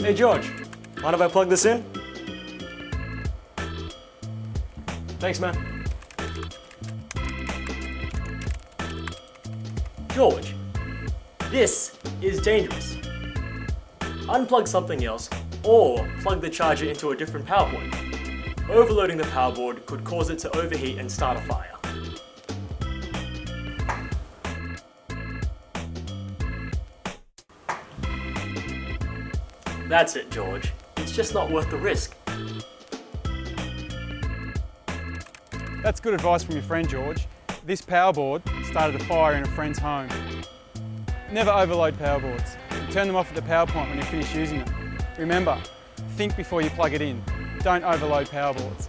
Hey George, mind if I plug this in? Thanks, man. George, this is dangerous. Unplug something else or plug the charger into a different power point. Overloading the power board could cause it to overheat and start a fire. That's it, George. It's just not worth the risk. That's good advice from your friend, George. This power board started a fire in a friend's home. Never overload power boards. Turn them off at the power point when you finish using them. Remember, think before you plug it in. Don't overload power boards.